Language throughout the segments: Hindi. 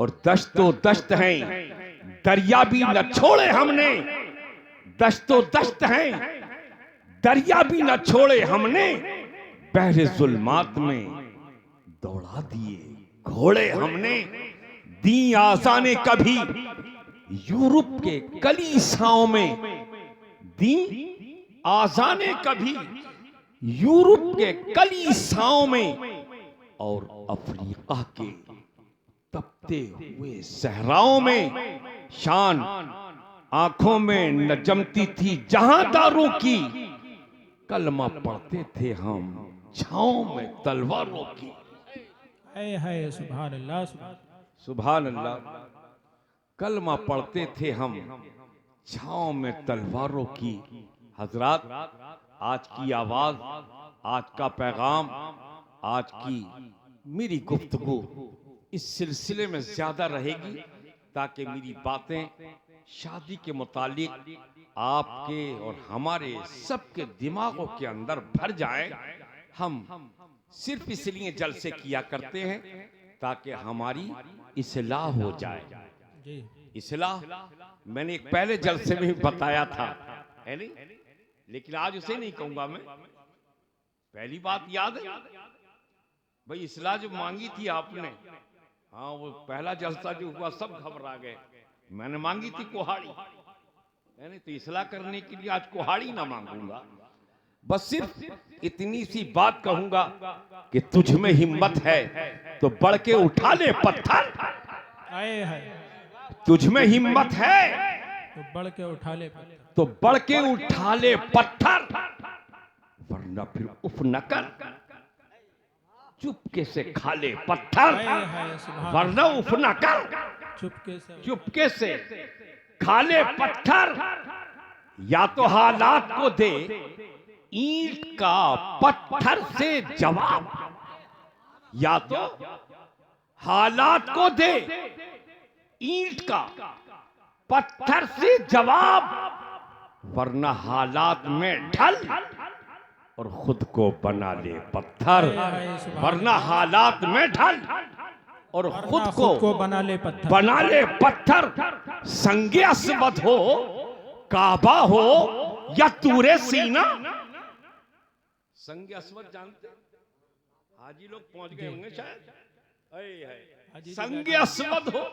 और दश्तो दश्त हैं, दरिया भी न छोड़े हमने। दश्तो दश्त हैं, दरिया भी न छोड़े हमने, बहरे जुल्मात में दौड़ा दिए घोड़े हमने। दी आज़ाने कभी यूरोप के कलीसियाओं में, दी आज़ाने कभी यूरोप के कलीसियाओं में, और अफ्रीका के तपते हुए सहराओं में। शान आंखों में न जमती थी जहांदारों की, कलमा पढ़ते थे हम छाओं में तलवारों की। है सुभान अल्लाह सुभान अल्लाह। कलमा पढ़ते थे हम छाओं में तलवारों की। हजरात, आज की आवाज, आज का पैगाम, आज की मेरी गुफ्तगू इस सिलसिले में ज्यादा रहेगी ताकि मेरी बातें शादी के मुतालिक आपके और हमारे सबके दिमागों के अंदर भर जाएं। हम सिर्फ इसलिए जलसे किया करते हैं ताकि हमारी इस्लाह हो जाए। इस्लाह मैंने एक पहले जलसे में भी बताया था, है नहीं? लेकिन आज उसे नहीं कहूंगा मैं। पहली बात याद है भाई, इस्लाह जो मांगी थी आपने, हाँ वो पहला जलसा जो हुआ सब घबरा गए। मैंने मांगी थी कुहाड़ी, है नहीं? तो इस्लाह करने के लिए आज कुहाड़ी ना मांगूंगा, बस सिर्फ इतनी सी बात कहूंगा कि तुझ में हिम्मत है तो बढ़ के उठा ले पत्थर। तुझ में हिम्मत है तो बढ़ के उठा ले, तो बढ़ के उठा ले पत्थर, वरना फिर उफ न कर, चुपके से खा ले पत्थर, वरना उफ न कर, चुपके से खा ले पत्थर। या तो हालात को दे ईंट का पत्थर से जवाब, या तो हालात को दे ईंट का पत्थर से जवाब, वरना हालात में ढल और खुद को बना ले पत्थर। वरना हालात में ढल और खुद को बना ले पत्थर। संगे अस्वद हो, काबा हो या तूरे सीना। संगे अस्वद जानते? हाजी लोग पहुंच गए होंगे शायद। संगे अस्वद हो,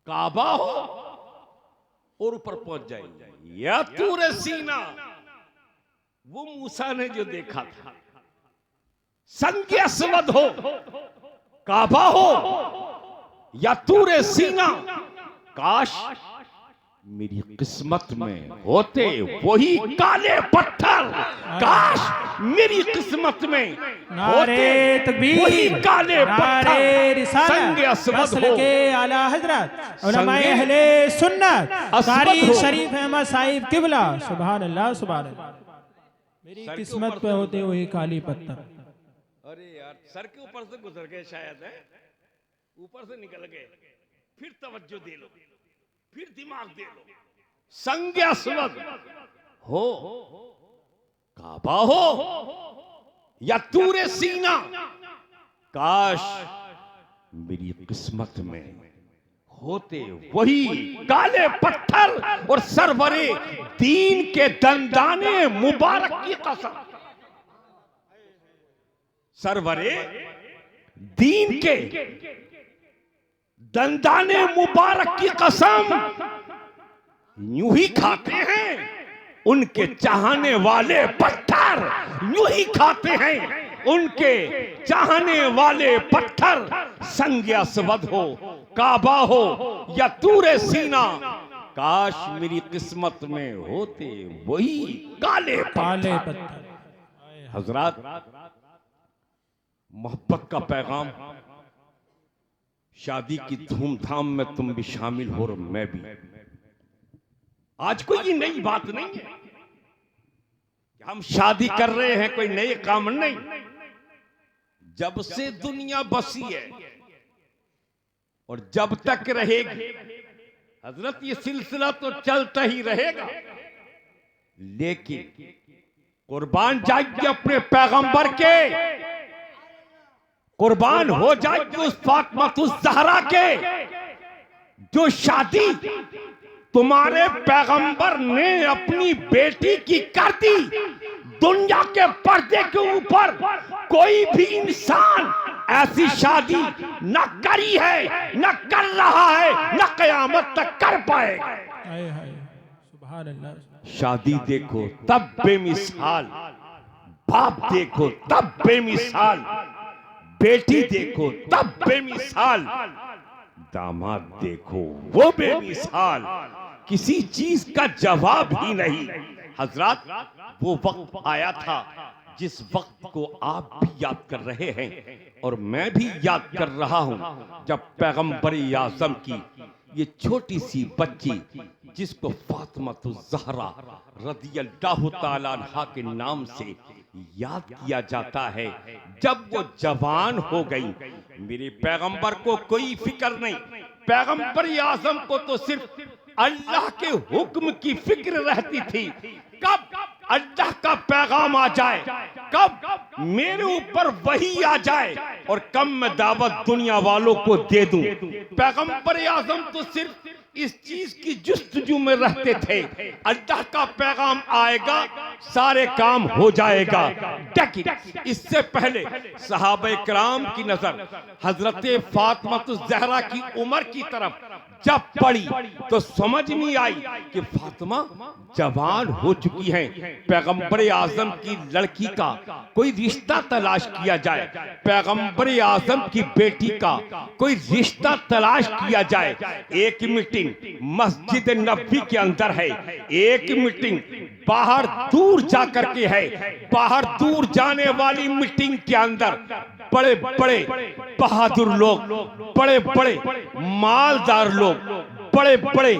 काबा हो और ऊपर पहुंच जाएंगे, या तूरे सीना, वो मूसा ने जो देखा था। संगे अस्वद हो, काबा हो या तूरे सीना, काश मेरी किस्मत में होते वही काले पत्थर। काश मेरी किस्मत में होते वही काले पत्थर। संगे अस्वद हो, आला हजरत उलमाए अहले सुन्नत कारी शरीफ अहमद साहिब किबला, सुभान अल्लाह सुभान अल्लाह। मेरी किस्मत पे होते वही काली पत्थर। अरे यार, सर के ऊपर से गुजर गए शायद, है ऊपर से निकल गए। फिर तवज्जो दे लो, फिर दिमाग दे लो। संगे अस्वद हो, काबा हो या तूरे सीना, काश मेरी किस्मत में होते वही काले पत्थर। और सरवरे दीन के दंदाने मुबारक की कसम, सरवरे दीन के दंदाने मुबारक की कसम, यूं ही खाते हैं उनके चाहने वाले पत्थर। यूं ही खाते हैं उनके चाहने वाले पत्थर। संगे अस्वद हो, काबा हो या तूरे सीना, काश मेरी किस्मत में होते वही काले पत्थर। हजरात, मोहब्बत का पैगाम, शादी की धूमधाम में तुम भी शामिल हो और मैं भी। आज कोई ये नई बात नहीं है कि हम शादी कर रहे हैं, कोई नए काम नहीं। जब से दुनिया बसी है और जब तक रहेगी हजरत, ये सिलसिला तो चलता ही रहेगा। लेकिन कुर्बान जाइए अपने पैगंबर के, कुर्बान हो जाएगी उस फातिमातुज़ ज़हरा के जो शादी तुम्हारे पैगंबर ने अपनी बेटी की कर दी। दुनिया के पर्दे के ऊपर कोई भी इंसान ऐसी शादी न करी है, न कर रहा है, न कयामत तक कर पाएगा। हाय हाय सुभान अल्लाह। शादी देखो तब बेमिसाल, बाप देखो तब बेमिसाल, बेटी देखो तब बेमिसाल, दामाद देखो वो बेमिसाल, किसी चीज का जवाब ही नहीं। हजरत, वो वक्त आया था जिस वक्त को आप भी याद कर रहे हैं और मैं भी याद कर रहा हूं, जब पैगंबर आज़म की ये छोटी सी बच्ची जिसको फातिमातुज़ ज़हरा रज़ियल्लाहु ताला अन्हा के नाम से याद किया जाता है, जब वो जवान हो गई, मेरे पैगंबर को कोई फिक्र नहीं। पैगंबर आज़म को तो सिर्फ अल्लाह के हुक्म की फिक्र रहती थी, कब अल्लाह का पैगाम आ जाए, कब मेरे ऊपर वही आ जाए और कब मैं दावत दुनिया वालों को दे दूं। पैगंबर आज़म तो सिर्फ इस चीज की जुस्तजू में रहते थे, अल्लाह का पैगाम आएगा सारे काम हो जाएगा। लेकिन इससे पहले सहाबा किराम की नजर हजरत फातिमातुज़ ज़हरा की उम्र की तरफ जब पड़ी तो समझ नहीं आई कि फातिमा जवान हो चुकी है, पैगंबर आज़म की लड़की का कोई रिश्ता तलाश किया जाए, पैगंबर आज़म की बेटी का कोई रिश्ता तलाश किया जाए। एक मीटिंग मस्जिद नबवी के अंदर है, एक मीटिंग बाहर दूर जाकर के है, बाहर दूर जाने वाली मीटिंग के अंदर बड़े बड़े बहादुर लोग, बड़े बड़े मालदार लोग, बड़े बड़े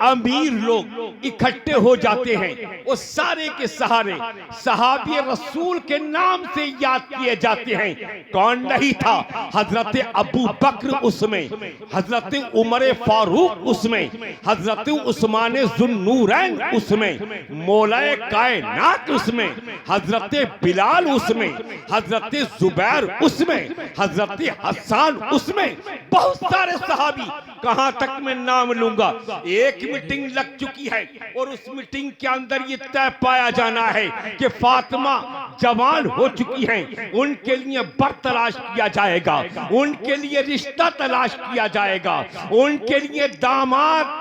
अमीर लोग इकट्ठे हो जाते हैं। वो सारे के सहारे सहाबी रसूल के नाम से याद किए जाते हैं। कौन नहीं था? हजरत अबू बकर उसमें, हजरत उमर फारूक उसमें, हजरत उस्मान ज़ुन्नूरैन उसमें, मौलाए कायनात उसमें, हजरत बिलाल उसमें, हजरत जुबैर उसमें, हजरत हसन उसमें, बहुत सारे सहाबी, कहां तक मैं नाम लूंगा। एक मीटिंग लग चुकी है और उस मीटिंग के अंदर ये तय पाया जाना है कि फातिमा जवान हो चुकी हैं, उनके लिए बर तलाश किया जाएगा, उनके लिए रिश्ता तलाश किया जाएगा, उनके लिए दामाद,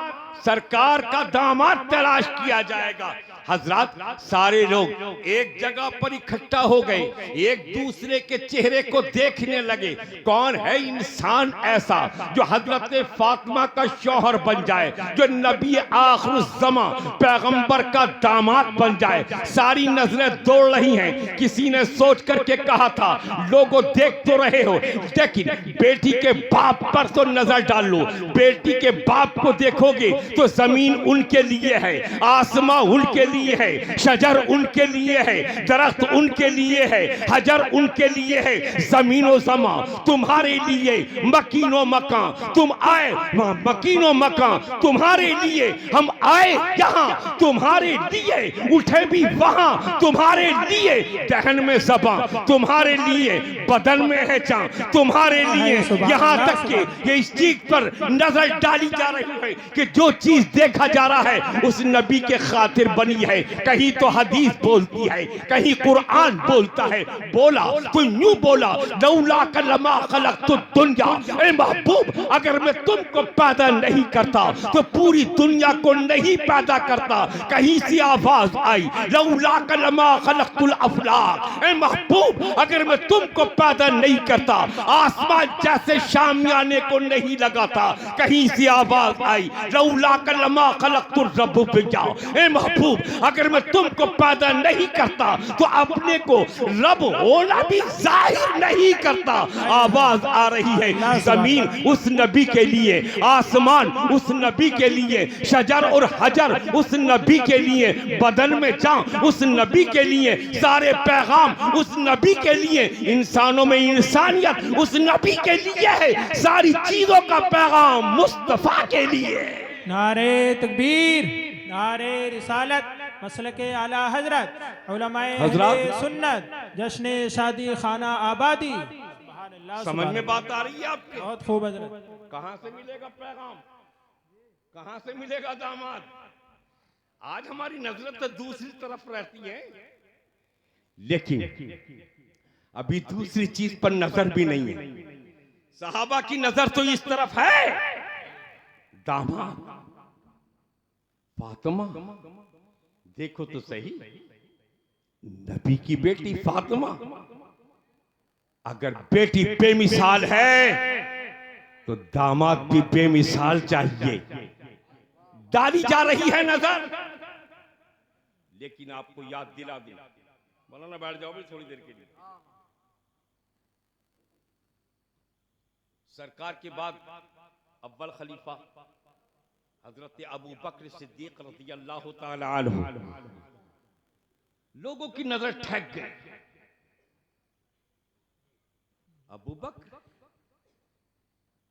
सरकार का दामाद तलाश किया जाएगा। हजरत, सारे लोग एक जगह पर इकट्ठा हो गए, एक दूसरे के चेहरे को देखने लगे, कौन है इंसान ऐसा जो हजरत फातिमा का शौहर बन जाए, जो नबी आखिरुज़्ज़मा पैगंबर का दामाद बन जाए। सारी नजरें दौड़ रही हैं। किसी ने सोच करके कहा था, लोगों देख तो रहे हो, लेकिन बेटी के बाप पर तो नजर डाल लो। बेटी के बाप को देखोगे तो जमीन उनके लिए है, आसमां उनके लिए है, शजर उनके लिए है, दरख्त उनके लिए है, हजर उनके लिए है, जमीनो समा तुम्हारे लिए, मकीनो मकान तुम आए, मकीनो मकान तुम्हारे लिए, हम आए यहाँ तुम्हारे लिए, उठे भी वहां तुम्हारे लिए, दहन में ज़बां तुम्हारे लिए, बदन में है चांद तुम्हारे लिए। यहाँ तक कि ये इस चीज पर नजर डाली जा रही है कि जो चीज देखा जा रहा है उस नबी के खातिर बनी है। कहीं तो हदीस बोलती है, कहीं कुरान बोलता है। बोला तो यूं बोला, लौला कलमा खलक़तु दुनिया, ए महबूब अगर मैं तुमको पैदा नहीं करता तो पूरी दुनिया को नहीं पैदा करता। कहीं से आवाज आई, लौला कलमा खलक़तुल अफ़लाक, ए महबूब अगर मैं तुमको पैदा नहीं करता आसमान जैसे शामियाने को नहीं लगाता। कहीं से आवाज आई, लौला कलमा खलक़तुर रब्बिया, ए महबूब अगर मैं तुमको पैदा नहीं करता तो अपने को रब होना भी जाहिर नहीं करता। आवाज आ रही है, जमीन उस नबी के लिए, आसमान उस नबी के लिए, शजर और हजर उस नबी के लिए, बदन में जान उस नबी के लिए, सारे पैगाम उस नबी के लिए, इंसानों में इंसानियत उस नबी के लिए है, सारी चीजों का पैगाम मुस्तफा के लिए। नारे तकबीर, नारे रिसालत, मसलके आला हजरत, उलमाए अहले सुन्नत, जश्न शादी खाना आबादी। समझ में बात आ रही है आपके? बहुत खूब हजरत। कहां से मिलेगा पैगाम, कहां से मिलेगा दामाद? आज हमारी नजर तो दूसरी तरफ रहती है, लेकिन अभी दूसरी चीज पर नजर भी नहीं है। सहाबा की नजर तो इस तरफ है, दामाद फातिमा, देखो तो सही, नबी की बेटी फातिमा। अगर बेटी बेमिसाल है तो दामाद भी बेमिसाल चाहिए। डाली जा रही है नजर, लेकिन आपको याद दिला दूं, मौलाना बैठ जाओ भी थोड़ी देर के लिए। सरकार के बाद अव्वल खलीफा हजरत अबू बकर सिद्दीक रज़ी अल्लाह ताला अन्हु, लोगों की नजर ठहक गई। अबू बकर,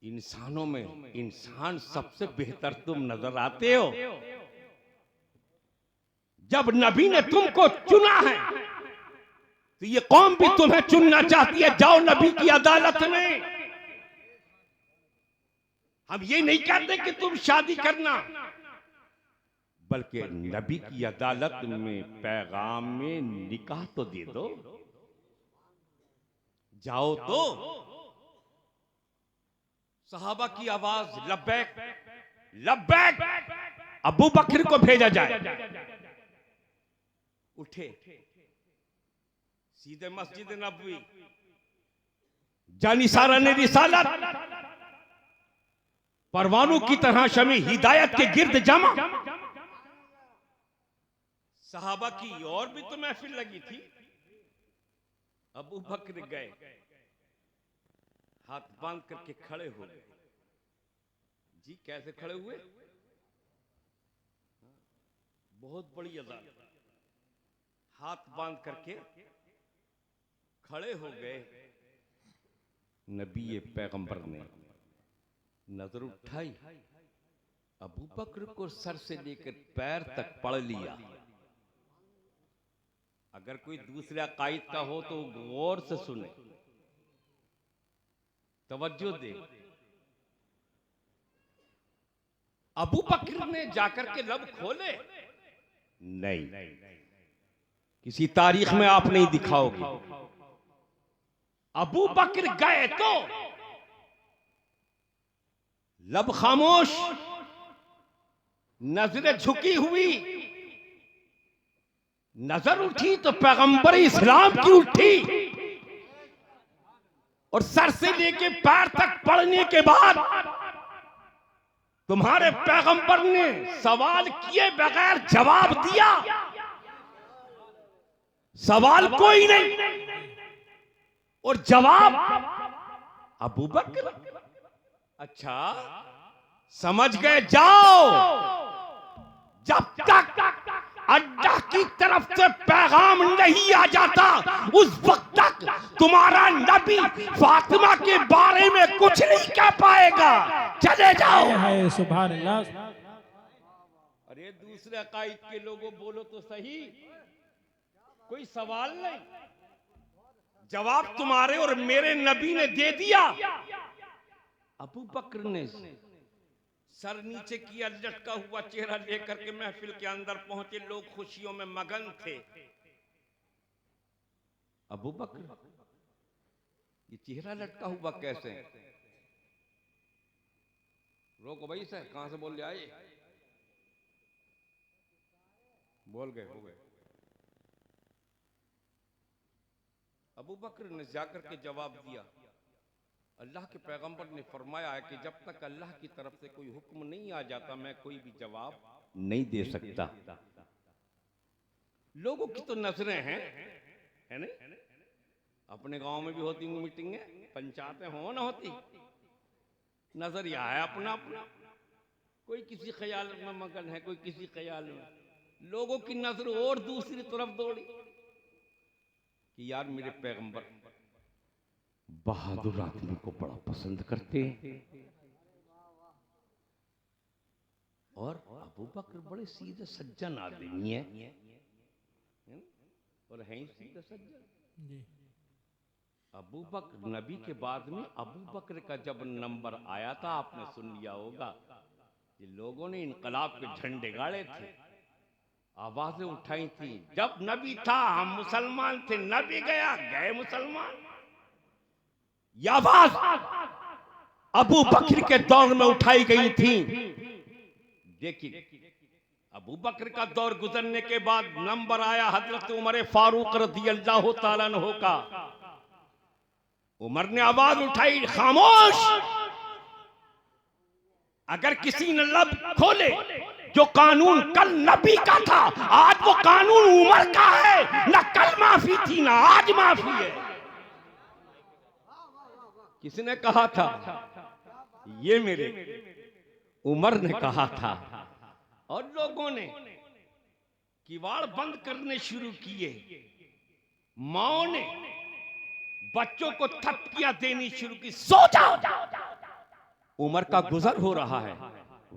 इंसानों में इंसान सबसे बेहतर तुम नजर आते हो। जब नबी ने तुमको चुना है तो ये कौम भी तुम्हें चुनना चाहती है। जाओ नबी की अदालत में। हम ये नहीं कहते कि तुम शादी करना, बल्कि नबी की अदालत में पैगाम में निकाह तो दे दो। जाओ तो। सहाबा की आवाज लब्बैक लब्बैक, अबू बकर को भेजा जाए। उठे, सीधे मस्जिद नबवी, जानिसारा ने रिसालत, परवानों की तरह शमी हिदायत के गिर्द जमा। सहाबा की और भी तो महफिल लगी थी। अबू बकर गए, हाथ बांध करके खड़े हो गए। जी कैसे खड़े हुए? बहुत बड़ी अदालत, हाथ बांध करके खड़े हो गए। नबी पैगंबर ने नजर उठाई, अबू बकर को सर से लेकर पैर तक पढ़ लिया। अगर कोई दूसरा कायद का हो तो गौर से सुने, तवज्जो दे। अबू बकर ने जाकर के लब खोले? नहीं, किसी तारीख में आप नहीं दिखाओगे। अबू बकर गए तो लब खामोश, नजरें झुकी हुई। नजर उठी तो पैगंबर इस्लाम की उठी, और सर से लेके पैर तक पढ़ने के बाद तुम्हारे पैगंबर ने सवाल किए बगैर जवाब दिया। सवाल कोई नहीं और जवाब अबू बकर। अच्छा समझ गए, जाओ। जब तक अल्लाह की तरफ से पैगाम नहीं आ जाता उस वक्त तक तुम्हारा नबी फातिमा के बारे में कुछ नहीं कह पाएगा। चले जाओ। है सुभान अल्लाह। अरे दूसरे अकाईद के लोगों बोलो तो सही, कोई सवाल नहीं, जवाब तुम्हारे और मेरे नबी ने दे दिया। अबू बकर ने सर नीचे किया, लटका हुआ चेहरा लेकर के महफिल के अंदर पहुंचे। लोग खुशियों में मगन थे। अबू बकर, ये चेहरा लटका हुआ कैसे? रोको भाई सर, कहां से बोल जाए? बोल गए, हो गए। अबू बकर ने जाकर के जवाब दिया, अल्लाह के पैगंबर ने फरमाया है कि जब तक अल्लाह की तरफ से कोई हुक्म नहीं आ जाता मैं कोई भी जवाब नहीं दे सकता। लोगों की तो नजरें हैं, है नहीं? अपने गांव में भी होती मीटिंगें, पंचायतें हो ना होती, नजरिया है अपना अपना। कोई किसी ख्याल में मगन है, कोई किसी ख्याल में। लोगों की नजर और दूसरी तरफ दौड़ी कि यार मेरे पैगंबर बहादुर आदमी को बड़ा पसंद करते हैं, और अबू बकर बड़े सीधे सज्जन आदमी है, और हैं सीधे सज्जन। अबू बकर नबी के बाद में अबू बकर का जब नंबर आया था, आपने सुन लिया होगा, ये लोगों ने इनकलाब के झंडे गाड़े थे, आवाजें उठाई थी। जब नबी था हम मुसलमान थे, नबी गया गए मुसलमान। ये आवाज अबू बकर के दौर में उठाई गई थी। देखिए, अबू बकर का दौर गुजरने के बाद नंबर आया हजरत उमर फारूक रज़ियल्लाहु ताला अन्हु का। उमर ने आवाज उठाई, खामोश, अगर किसी ने लब खोले, जो कानून कल नबी का था आज वो कानून उमर का है। ना कल माफी थी ना आज माफी है। किसने कहा था? ये मेरे उमर ने कहा था। और लोगों ने किवाड़ बंद करने शुरू किए, माओ ने बच्चों को थपकियां देनी शुरू की, सो जाओ। उमर का गुजर हो रहा है,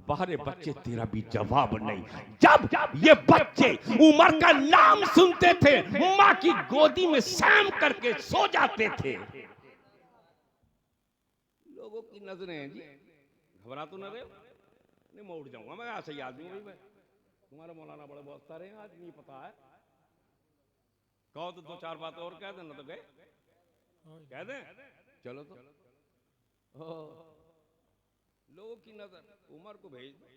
बाहर बच्चे तेरा भी जवाब नहीं। जब ये बच्चे उमर का नाम सुनते थे, मां की गोदी में सैम करके सो जाते थे। लोगों की नजरें जी, घबरा तो न रहे हो? नहीं, मैं उठ जाऊंगा, मैं ऐसे ही आदमी हूं। तुम्हारे मौलाना बड़े बहुत सारे हैं, आज नहीं पता है। कहो तो दो चार बात और कह देना, तो गए कह दें, चलो तो लोगों की नजर उमर को भेज दो,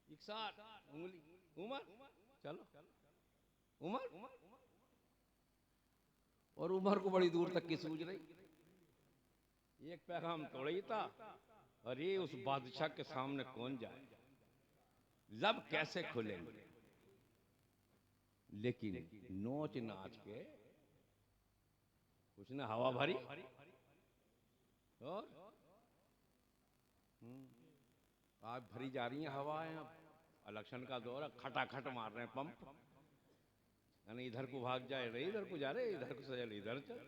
एक साथ उंगली, उमर चलो, उमर। और उमर को बड़ी दूर तक की सूझ रही, एक पैगाम थोड़ा ही था। अरे उस बादशाह के सामने कौन जाए, लब कैसे खुलेंगे? लेकिन नोच नाच के कुछ ने हवा भरी और आज भरी जा रही है हवाएं। अब इलेक्शन का दौर है, खटाखट मार रहे हैं पंप, यानी इधर को भाग जाए रहे, इधर को जा रहे, इधर को सजल इधर चल।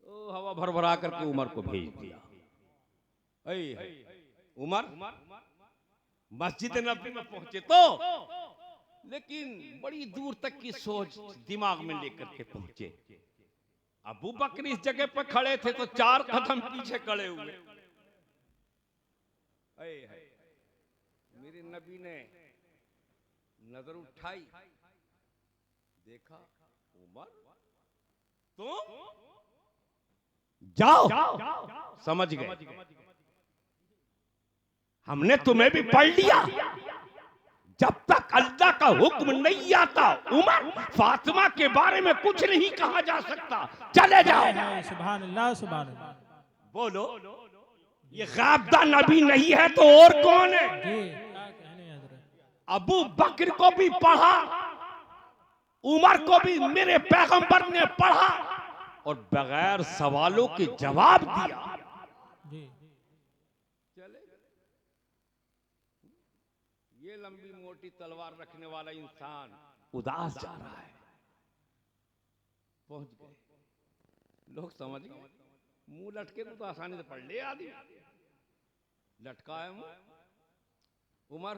तो हवा भर भरा करके उमर को भेज दिया। उमर मस्जिद नबी में पहुंचे तो, लेकिन बड़ी दूर तक की सोच दिमाग में लेकर के पहुंचे। अबू बकर इस जगह पर खड़े थे तो 4 कदम पीछे खड़े हुए। मेरे नबी ने नजर उठाई, देखा उमर, तुम जाओ, समझ गए, हमने तुम्हें भी पढ़ लिया। जब तक अल्लाह का हुक्म नहीं आता उमर, फातिमा के बारे में कुछ नहीं कहा जा सकता, चले जाओ। सुभान अल्लाह, सुभान अल्लाह। बोलो, ये ग़ाबदा नबी नहीं है तो और कौन है? अबू बकर को भी पढ़ा, उमर को भी मेरे पैगंबर ने पढ़ा और बगैर सवालों के जवाब दिया। चले, ये लंबी मोटी तलवार रखने वाला इंसान उदास जा रहा है। पहुंच गए, लोग समझ गए, मुंह लटके तो आसानी से पढ़ ले आदमी, लटका है मुंह। उमर,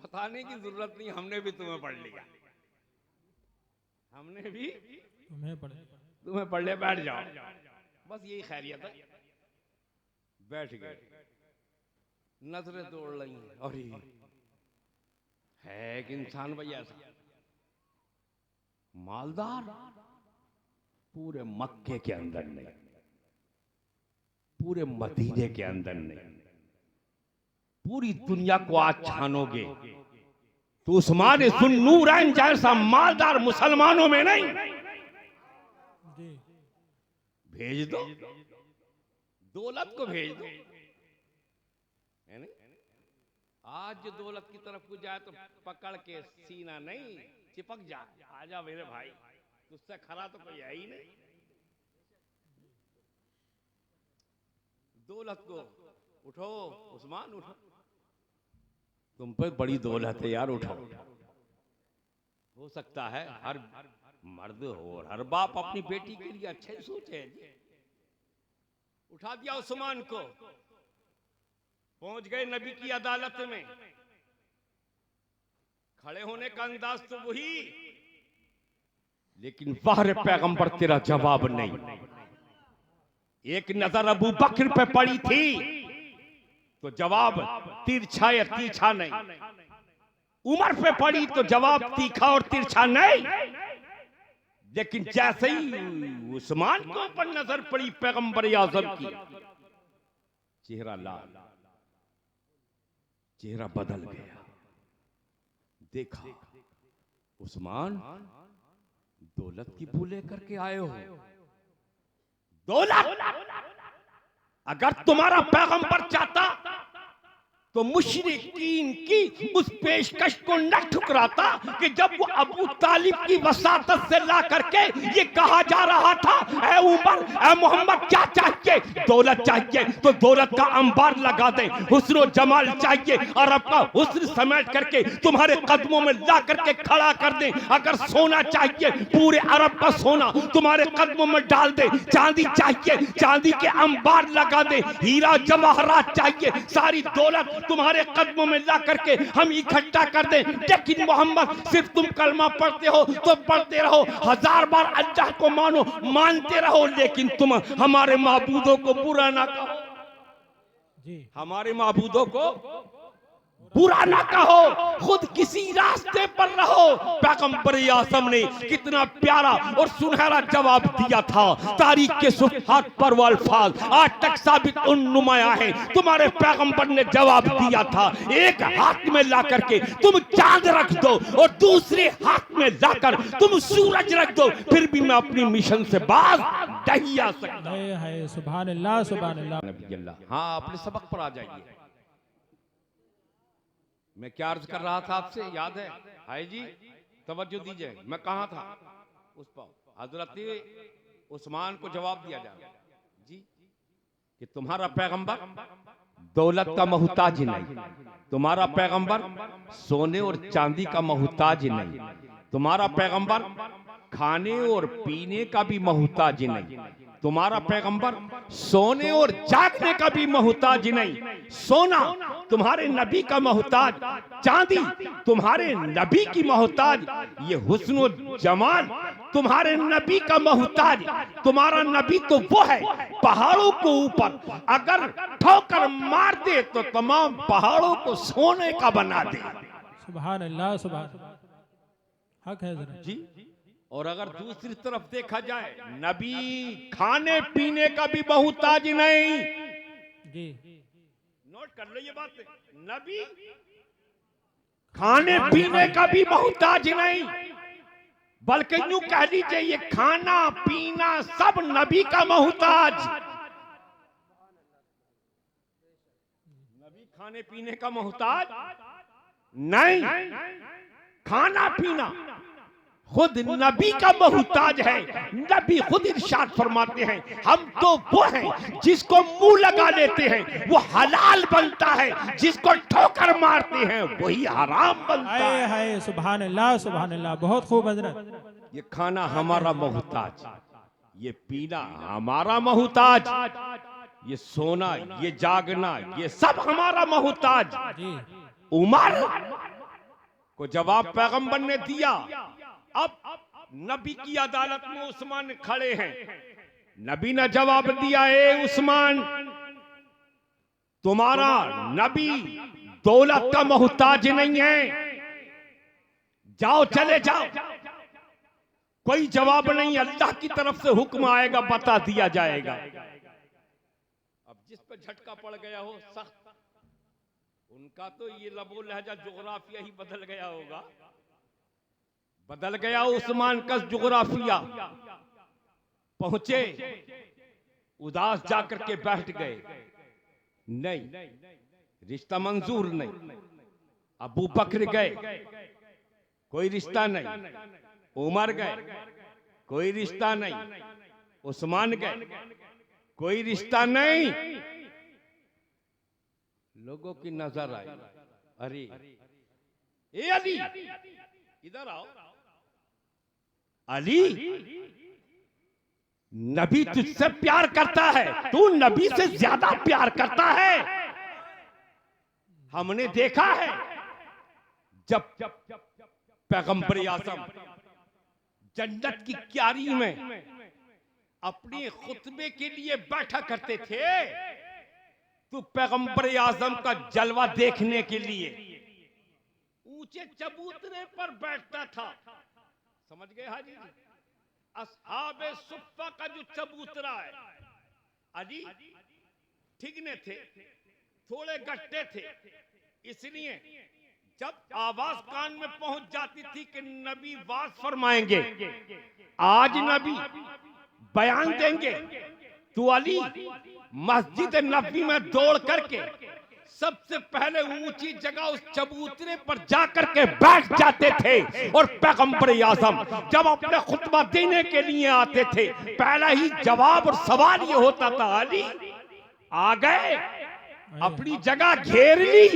बताने की जरूरत नहीं, हमने भी तुम्हें पढ़ लिया, हमने भी तुम्हें पढ़ लिया, बैठ जाओ, बस यही खैरियत है। बैठ गए, नजरें दौड़ रही हैं, और है एक इंसान भैया ऐसा मालदार, पूरे मक्के के अंदर नहीं, पूरे मदीने के अंदर नहीं, पूरी दुनिया को आज छानोगे तो उस्मान ज़ुन्नूरैन जैसा मालदार मुसलमानों में नहीं। भेज दो, दौलत को भेज दो, है नहीं? आज जो दौलत की तरफ को जाए तो पकड़ के सीना नहीं, चिपक जा, आजा मेरे भाई, तुझसे खरा तो कोई है ही नहीं। दौलत को उठो उस्मान, उठो, तुम पर बड़ी दौलत है यार, उठो। हो सकता है हर मर्द और हर बाप अपनी बेटी के लिए अच्छे सोचे। उठा दिया उस्मान को, पहुंच गए नबी की अदालत में। खड़े होने का अंदाज तो वही, लेकिन वाह पैगंबर तेरा जवाब नहीं। एक नजर अबू बकर पे पड़ी थी तो जवाब तिरछा या तीरछा नहीं, उमर पे पड़ी तो जवाब तीखा और तिरछा नहीं। लेकिन जैसे ही उस्मान के ऊपर नजर पड़ी पैगंबर आज़म की, चेहरा लाल, चेहरा बदल गया। देखा उस्मान, दौलत की भूले करके आए हो। दौलत, अगर तुम्हारा पैगंबर चाहता तो मुशरिकीन की उस पेशकश को न ठुकराता कि जब वो अबू तालिब की वसातत से ला करके ये कहा जा रहा था, ऐ उमर, ऐ मोहम्मद, क्या चाहिए? दौलत चाहिए तो दौलत का अंबार लगा दे। हुस्न और जमाल चाहिए, अरब का हुस्न समेट करके तुम्हारे कदमों में ला करके खड़ा कर दे। अगर सोना चाहिए, पूरे अरब का सोना तुम्हारे कदमों में डाल दे। चांदी चाहिए, चांदी के अंबार लगा दे। हीरा जवाहरात चाहिए, सारी दौलत तुम्हारे कदमों में ला करके हम इकट्ठा कर दें। लेकिन मोहम्मद, सिर्फ तुम कलमा पढ़ते हो तो पढ़ते रहो, 1000 बार अल्लाह को मानो, मानते रहो, लेकिन तुम हमारे माबूदों को बुरा ना कहो। हमारे माबूदों को बुरा ना कहो, खुद किसी रास्ते पर रहो। पैगंबर आज़म ने कितना प्यारा और सुनहरा जवाब दिया था। तारीख के सुफ़हात पर वो अल्फाज आज तक साबित उन नुमाया है। तुम्हारे पैगंबर ने जवाब दिया था, एक हाथ में ला करके तुम चांद रख दो और दूसरे हाथ में लाकर तुम सूरज रख दो, फिर भी मैं अपनी मिशन से बाज नहीं आ सकता। सुभान अल्लाह, सुभान अल्लाह। हाँ, अपने सबक पर आ जाइए। मैं क्या अर्ज कर रहा था आपसे, याद है? हाय जी, तवज्जो दीजिए। मैं कहाँ था? उस पर हजरत उस्मान को जवाब दिया जाए जी कि तुम्हारा पैगंबर दौलत का मोहताज नहीं, तुम्हारा पैगंबर सोने और चांदी का मोहताज नहीं, तुम्हारा पैगंबर खाने और पीने का भी मोहताज नहीं, तुम्हारा पैगंबर सोने और जागने का भी मोहताज नहीं। सोना तुम्हारे नबी का मोहताज, चांदी तुम्हारे नबी की मोहताज, ये हुस्न और जमाल तुम्हारे नबी का मोहताज। तुम्हारा नबी तो वो है पहाड़ों को ऊपर अगर ठोकर मार दे तो तमाम पहाड़ों को सोने का बना दे। सुभान अल्लाह, सुभान, हक है जरा जी। और अगर दूसरी तरफ देखा जाए, नबी खाने पीने का भी मोहताज नहीं जी। नोट कर लो ये बात, नबी खाने पीने का भी मोहताज नहीं, बल्कि यूं कह लीजिए ये खाना पीना सब नबी का मोहताज। नबी खाने पीने का मोहताज नहीं, खाना पीना खुद नबी का मोहताज है। नबी खुद इरशाद फरमाते हैं, हम तो वो हैं जिसको मुंह लगा लेते हैं वो हलाल बनता है, जिसको ठोकर मारते हैं वही हराम बनता है। हाय सुभान अल्लाह, सुभान अल्लाह, बहुत खूब हजरत। ये खाना हमारा मोहताज, ये पीना हमारा मोहताज, ये सोना, ये जागना, ये सब हमारा मोहताज। उमर को जवाब पैगंबर ने दिया। अब नबी की अदालत में उस्मान खड़े हैं। नबी ने जवाब दिया, ए उस्मान, तुम्हारा नबी दौलत का मोहताज नहीं है, जाओ चले जाओ। कोई जवाब नहीं, अल्लाह की तरफ से हुक्म आएगा, बता दिया जाएगा। अब जिस पर झटका पड़ गया हो सख्त, उनका तो ये लबो लहजा जुगराफिया ही बदल गया होगा। बदल गया उस्मान का जुगराफिया। पहुंचे, उदास जाकर के बैठ गए। नहीं, रिश्ता मंजूर नहीं। अबू बकर गए, कोई रिश्ता नहीं। उमर गए, कोई रिश्ता नहीं। उस्मान गए, कोई रिश्ता नहीं। लोगों की नजर आई, अरे ए अली, इधर आओ। अली, नबी तुझसे प्यार करता है, तू नबी से ज्यादा प्यार करता है। हमने देखा है जब पैगंबर आज़म जन्नत की क्यारी में अपने खुतबे के लिए बैठा करते थे, तू पैगंबर आजम का जलवा देखने के लिए ऊंचे चबूतरे पर बैठता था। समझ गए हाजी जी? असहाबे सुफ्फा का जो चबूतरा है, अली ठिगने थे, थोड़े गट्टे थे, इसलिए जब आवाज कान में पहुंच जाती थी कि नबी वाज फरमाएंगे, आज नबी बयान देंगे, तो अली मस्जिद नबी में दौड़ करके सबसे पहले ऊंची जगह उस चबूतरे पर जाकर के बैठ जाते थे। और पैगंबर आज़म जब अपने खुतबा देने के लिए आते थे, पहला ही जवाब और सवाल ये होता था, अली आ गए, अपनी जगह घेर ली।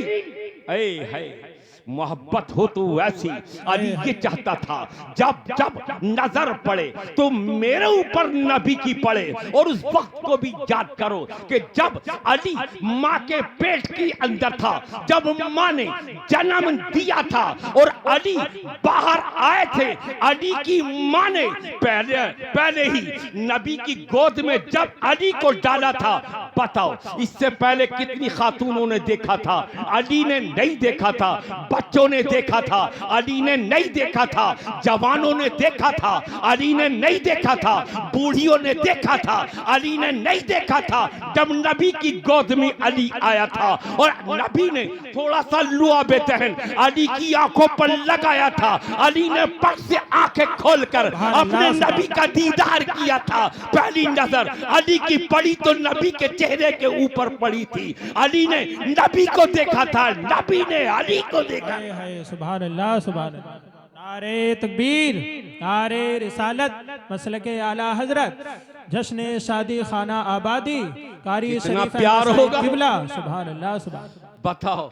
है मोहब्बत हो तो ऐसी। अली ये चाहता था जब जब नजर पड़े तो मेरे ऊपर नबी की पड़े। और उस वक्त को भी याद करो कि जब अली माँ के पेट के अंदर था, जब माँ ने जन्म दिया था और अली बाहर आए थे, अली की माँ ने पहले ही नबी की गोद में जब अली को डाला था। बताओ इससे पहले कितनी खातूनों ने देखा था, अली ने नहीं देखा था। बच्चों ने देखा था, अली ने नहीं देखा था। जवानों ने देखा था, अली ने नहीं देखा था। बूढ़ियों ने देखा था, अली ने नहीं देखा था। जब नबी की गोद में अली आया था और नबी ने थोड़ा सा लुआबे तहन अली की आंखों पर लगाया था, अली ने पट से आंखें खोलकर अपने नबी का दीदार किया था। पहली नजर अली की पड़ी तो नबी के चेहरे के ऊपर पड़ी थी। अली ने नबी को देखा था, नबी ने अली को देखा। सुभान अल्लाह, सुभान अल्लाह। नारे तकबीर, नारे रिसालत, मसलके आला हजरत, जश्न शादी खाना आबादी, कारी शरीफ प्यार होगा। सुभान अल्लाह, सुभान। बताओ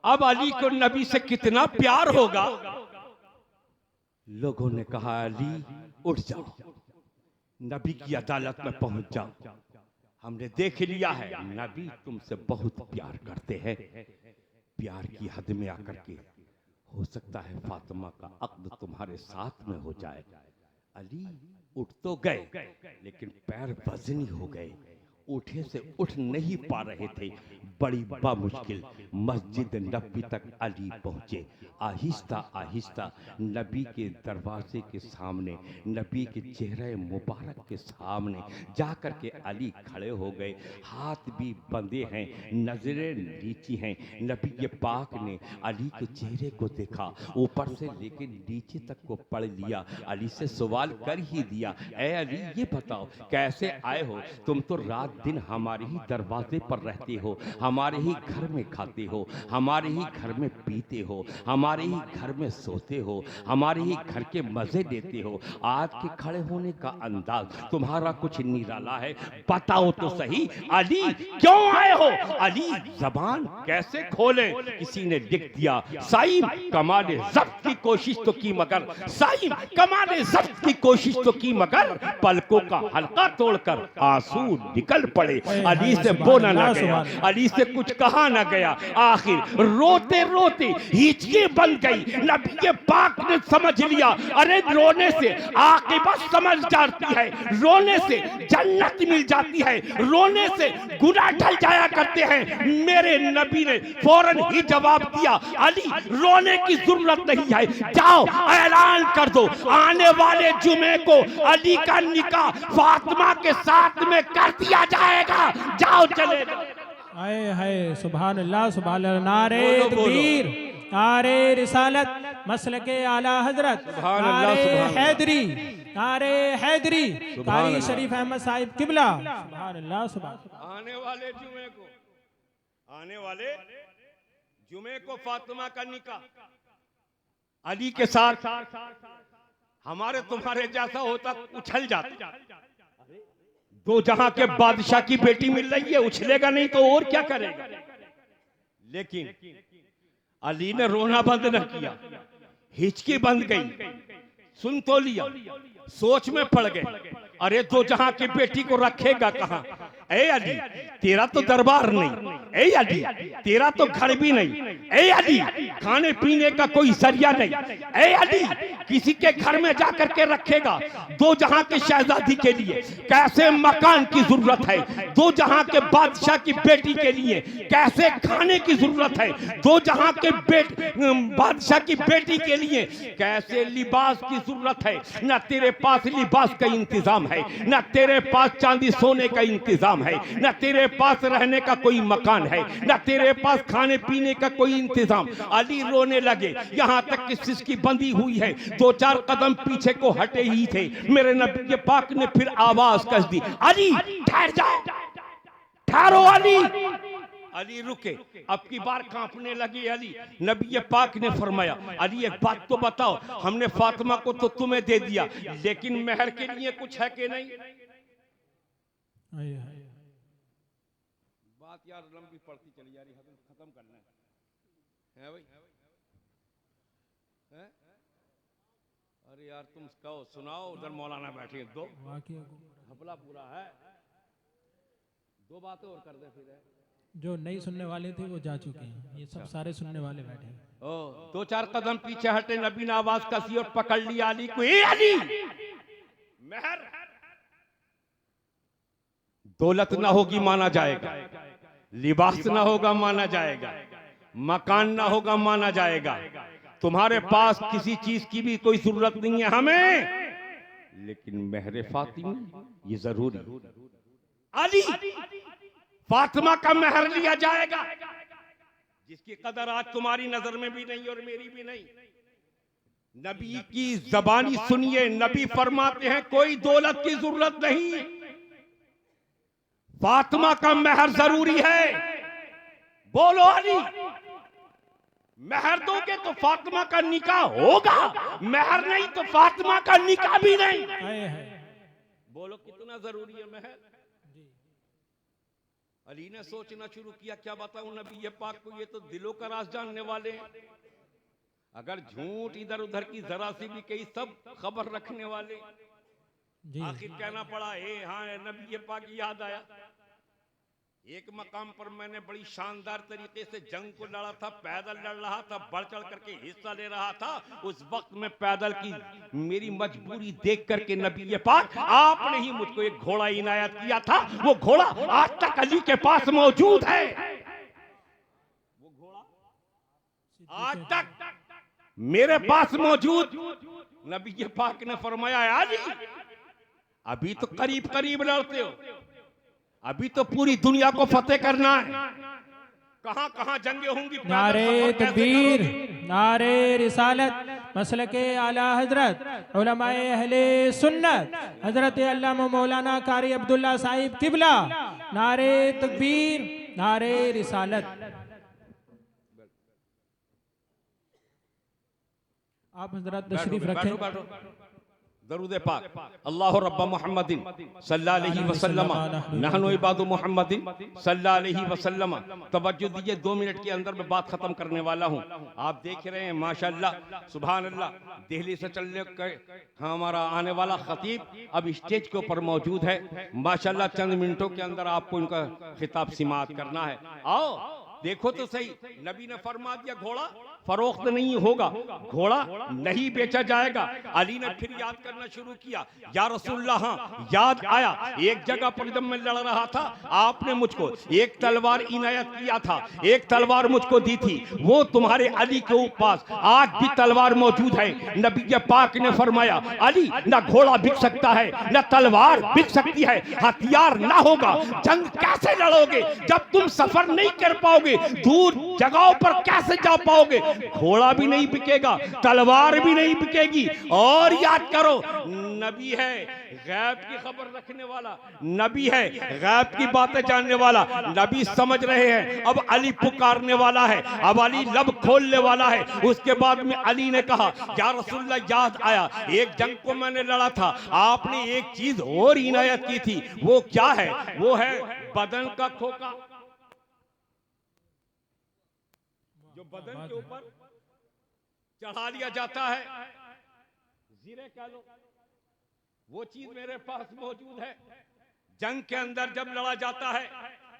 अब अली को नबी से कितना प्यार होगा। लोगों ने कहा अली उठ जाओ, नबी की अदालत में पहुंच जाओ, हमने देख लिया है नबी तुमसे बहुत प्यार करते हैं। प्यार की हद में आकर के हो सकता है फातिमा का अक्द तुम्हारे साथ में हो जाए। अली उठ तो गए लेकिन पैर वजनी हो गए, उठे से उठ नहीं पा रहे थे। बड़ी बामुश्किल मस्जिद नबी तक अली पहुंचे। आहिस्ता आहिस्ता नबी के दरवाजे के सामने, नबी के चेहरे मुबारक के सामने जाकर के अली खड़े हो गए। हाथ भी बंधे हैं, नजरें नीची हैं। नबी के पाक ने अली के चेहरे को देखा, ऊपर से लेकर नीचे तक को पढ़ लिया। अली से सवाल कर ही दिया, ऐ अली ये बताओ कैसे आए हो? तुम तो रात दिन हमारे ही दरवाजे पर रहते हो, हमारे ही घर में खाते हो, हमारे ही घर में पीते हो, हमारे ही घर में सोते हो, हमारे ही घर के मजे लेते हो। आज के खड़े होने का अंदाज तुम्हारा कुछ निराला है। बताओ तो सही अली क्यों आए हो? अली जबान कैसे खोले? किसी ने लिख दिया, साइम कमाल ज़ब्त की कोशिश तो की मगर, साइम कमाल ज़ब्त की कोशिश तो की मगर, पलकों का हल्का तोड़कर आंसू निकल पड़े। अली से बोला ना गया, अली से कुछ कहा ना गया। आखिर रोते रोते हिचकी बन गई। नबी के पाक ने समझ लिया, अरे रोने से आक़िबत समझ जाती है, रोने से जन्नत मिल जाती है, रोने से गुनाह ढल जाया करते हैं। मेरे नबी ने फौरन ही जवाब दिया, अली रोने की जरूरत नहीं है, जाओ ऐलान कर दो आने वाले जुमे को अली का निकाह फातिमा के साथ में कर दिया जाएगा। जाओ चले जाओ। हाय हाय, सुभान अल्लाह, सुभान अल्लाह। नारे तकबीर, नारे रिसालत, मसलके आला हजरत, नारे हैदरी, नारे हैदरी, कारी शरीफ अहमद साहिब किबला। सुभान अल्लाह, सुभान। आने वाले जुमे को, आने वाले जुमे को फातिमा का निकाह अली के साथ हमारे तुम्हारे जैसा होता उछल जाता। दो जहां के बादशाह की बेटी मिल रही है, उछलेगा नहीं तो और क्या करेगा? लेकिन अली ने रोना बंद न किया, हिचकी बंद गई। सुन तो लिया, सोच में पड़ गए, अरे दो जहां की बेटी को रखेगा कहां? ए अली तेरा तो दरबार नहीं, ए अली तेरा तो घर भी नहीं, ए अली खाने पीने का कोई जरिया नहीं, ए अली किसी के घर में जाकर के रखेगा दो जहां के शहजादी के लिए कैसे मकान की जरूरत है, दो जहां के बादशाह की बेटी के लिए कैसे खाने की जरूरत है, दो जहां के बादशाह की बेटी के लिए कैसे लिबास की जरूरत है। ना तेरे पास लिबास का इंतजाम है, ना तेरे पास चांदी सोने का इंतजाम है, ना तेरे पास रहने का कोई मकान है, ना तेरे पास खाने पीने का कोई इंतजाम। अली रोने लगे, यहां तक कि सिसकी बंधी हुई है, दो चार कदम पीछे को हटे ही थे, मेरे नबी पाक ने फिर आवाज कस दी, अली ठहर जाओ, ठहरो अली। अली रुके, अब की बार कांपने लगे अली। नबी पाक ने फरमाया, अली एक बात तो बताओ, हमने फातिमा को तो तुम्हें दे दिया, लेकिन मेहर के लिए कुछ है कि नहीं? बात यार लंबी पड़ती चली जा रही है, खत्म करना है भाई। है? अरे यार तुम कहो, सुनाओ, उधर मौलाना बैठे, दो घपला पूरा है, दो बातें और कर दे फिर। जो नहीं सुनने वाले थे वो जा चुके हैं, ये सब सारे सुनने वाले बैठे हैं। ओ दो चार कदम पीछे हटे, नबी ने आवाज कसी और पकड़ लिया अली को, ए अली मेहर दौलत ना होगी माना जाएगा, लिबास ना होगा माना जाएगा, मकान ना होगा माना जाएगा, तुम्हारे पास किसी चीज की भी कोई जरूरत नहीं है हमें, लेकिन मेहर फातिमा ये जरूरी। अली फातिमा का मेहर लिया जाएगा, जिसकी कदर आज तुम्हारी नजर में भी नहीं और मेरी भी नहीं। नबी की जबानी सुनिए, नबी फरमाते हैं कोई दौलत की जरूरत नहीं, फातिमा का मेहर जरूरी है। बोलो अली, मेहर दोगे तो फातिमा का निकाह होगा, मेहर नहीं तो फातिमा का निकाह भी नहीं। बोलो कितना जरूरी है मेहर। अली ने सोचना शुरू किया, क्या बताऊं नबी पाक को, ये तो दिलों का राज जानने वाले हैं, अगर झूठ इधर उधर की जरा सी भी कही सब खबर रखने वाले। आखिर कहना पड़ा, हाँ नबी पाक याद आया, एक मकाम पर मैंने बड़ी शानदार तरीके से जंग को लड़ा था, पैदल लड़ रहा था, बढ़ चढ़ करके हिस्सा ले रहा था। उस वक्त में पैदल की मेरी मजबूरी देख करके नबी पाक आपने ही मुझको एक घोड़ा इनायत किया था, वो घोड़ा आज तक अली के पास मौजूद है, वो घोड़ा आज तक मेरे पास मौजूद। नबी पाक ने फरमाया, अली अभी तो करीब करीब लड़ते हो, अभी तो पूरी दुनिया को फतेह करना है, कहां कहां जंगे होंगी। नारे तकबीर, नारे रिसालत, मसलके आला हजरत उलमाए अहले सुन्नत हजरत अल्लामा मौलाना कारी अब्दुल्ला साहिब किबला, नारे तकबीर, नारे रिसालत। आप हजरत तशरीफ रखें। दरूद पाक, अल्लाह रब्बा मुहम्मदिन सल्लल्लाहु अलैहि वसल्लम नहनु इबादु मुहम्मदिन सल्लल्लाहु अलैहि वसल्लम। तवज्जो दीजिए, 2 मिनट के अंदर मैं बात खत्म करने वाला हूँ। आप देख रहे हैं माशाअल्लाह सुभान अल्लाह, दिल्ली से चलने हमारा आने वाला खतीब अब स्टेज के ऊपर मौजूद है माशाअल्लाह। चंद मिनटों के अंदर आपको इनका खिताब समाअत करना है। आओ देखो तो सही, नबी ने फरमा दिया घोड़ा फरोख्त नहीं होगा, घोड़ा नहीं बेचा जाएगा। अली ने फिर याद करना शुरू किया, या रसूलल्लाह, हाँ याद आया, एक जगह पर जब मैं लड़ रहा था आपने मुझको एक तलवार इनायत किया था, एक तलवार मुझको दी थी, वो तुम्हारे अली के पास आज भी तलवार मौजूद है। नबी पाक ने फरमाया, अली ना घोड़ा बिक सकता है ना तलवार बिक सकती है, हथियार ना होगा जंग कैसे लड़ोगे जब तुम सफर नहीं कर पाओगे, दूर जगहों पर कैसे जा पाओगे, घोड़ा भी नहीं बिकेगा, तलवार भी नहीं बिकेगी। और याद करो, नबी है गैब की खबर रखने वाला, नबी है गैब की बातें जानने वाला, नबी समझ रहे हैं अब अली पुकारने वाला है, अब अली लब खोलने वाला है। उसके बाद में अली ने कहा, या रसूलल्लाह याद आया, एक जंग को मैंने लड़ा था, आपने एक चीज और इनायत की थी, वो क्या है? वो है बदन का खोखा, जो बदन के ऊपर चढ़ा लिया जाता है, जीरे कह लो, वो चीज मेरे पास मौजूद है। जंग के अंदर जब लड़ा जाता है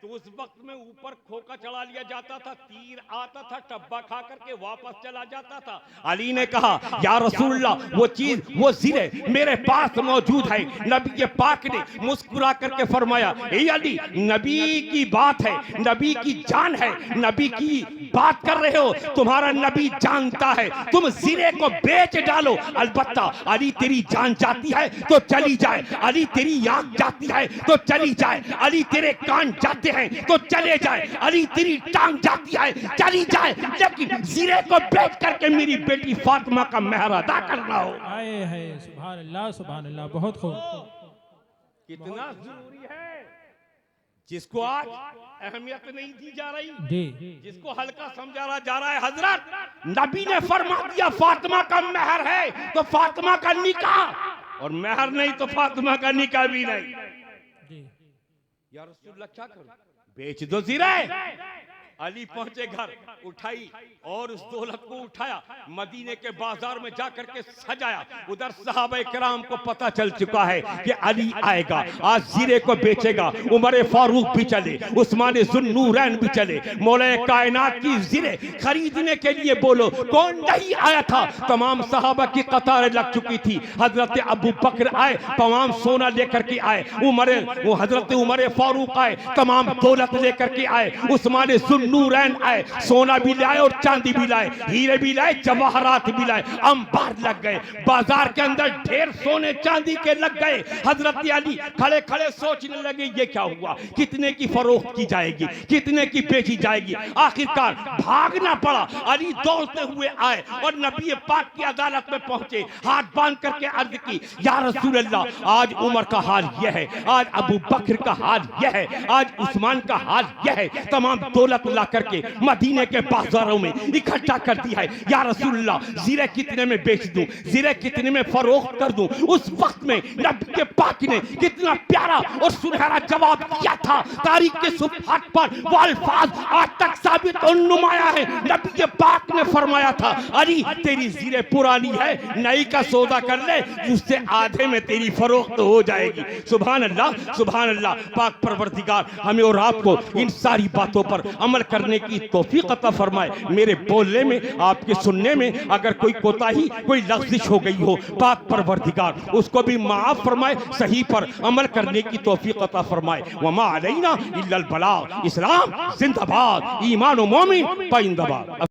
तो उस वक्त में ऊपर खोका चढ़ा लिया जाता था, तीर आता था, टब्बा खा करके वापस चला जाता था। अली ने कहा या रसूलल्लाह वो चीज वो ज़िरे मेरे पास मौजूद है। नबी के पाक ने मुस्कुरा करके फरमाया ए अली, नबी की बात है, नबी की जान है, नबी की बात कर रहे हो, तुम्हारा नबी जानता है, तुम ज़िरे को बेच डालो। अलबत्ता अली तेरी जान जाती है तो चली जाए, अली तेरी आंख जाती है तो चली जाए, अली तेरे कान जाते हैं तो चले जाए, अली तेरी टांग जाती है चली जाए, लेकिन ज़िरे को बेच करके मेरी बेटी फातिमा का मेहर अदा करना हो। आए है सुभान अल्लाह, बहुत खूब। कितना जरूरी है, जिसको आज अहमियत नहीं दी जा रही, जिसको हल्का समझा जा रहा है। हजरत नबी ने फरमा दिया फातिमा का मेहर है तो फातिमा का निकाह, और मेहर नहीं तो फातिमा का निकाह भी नहीं। या रसूलल्लाह क्या करूं, बेच दो ज़िरे। अली पहुंचे घर, उठाई और उस दौलत को उठाया, मदीने के बाजार में जाकर के सजाया। उधर सहाबा किराम को पता चल चुका है कि अली आएगा, आज ज़िरे को बेचेगा। उमर फारूक भी चले, उस्मान ज़ुन्नूरैन भी चले, मौला कायनात की ज़िरे खरीदने के लिए। बोलो कौन नहीं आया था? तमाम सहाबा की कतारें लग चुकी थी। हजरत अबू बकर आए, तमाम सोना लेकर के आए। हजरत उमर फारूक आए, तमाम दौलत लेकर के आए। उस्मान नूरैन आए, सोना भी लाए और चांदी भी लाए, हीरे भी लाए, जवाहरात भी लाए। अंबार लग गए, बाजार के अंदर ढेर सोने चांदी के लग गए। हजरत अली खड़े खड़े सोचने लगे ये क्या हुआ, कितने की फरोख्त की जाएगी, कितने की बेची जाएगी। आखिरकार भागना पड़ा। अली दौड़ते हुए आए और नबी पाक की अदालत में पहुंचे, हाथ बांध करके अर्ज की या रसूल अल्लाह, आज उमर का हाल यह है, आज अबू बकर का हाल यह है, आज उस्मान का हाल यह है। तमाम दौलत करके मदीने के बाजारों में इकट्ठा कर दिया है। या रसूलल्लाह, ज़िरे कितने में बेच दूं, ज़िरे कितने में फरोख्त कर दूं? उस वक्त में नबी के पाक ने कितना प्यारा और सुनहरा जवाब दिया था। तारीख के सुफ़हात पर वो अल्फाज आज तक साबित और नुमाया है। नबी के पाक ने फरमाया था अली तेरी ज़िरे पुरानी है, नई का सौदा कर ले, उससे आधे में तेरी फरोख्त हो जाएगी। सुभान अल्लाह, सुभान अल्लाह। पाक परवरदिगार हमें और आपको इन सारी बातों पर अमल करने की तौफीक अता फरमाए। मेरे बोलने में, आपके सुनने में अगर कोई कोताही, कोई लफ्ज़िश हो गई हो, पाक परवरदिगार उसको भी माफ फरमाए, सही पर अमल करने की तौफीक अता फरमाए। वमा अलैना इल्लल बलाग। इस्लाम जिंदाबाद, ईमान व मोमिन पाइंदाबाद।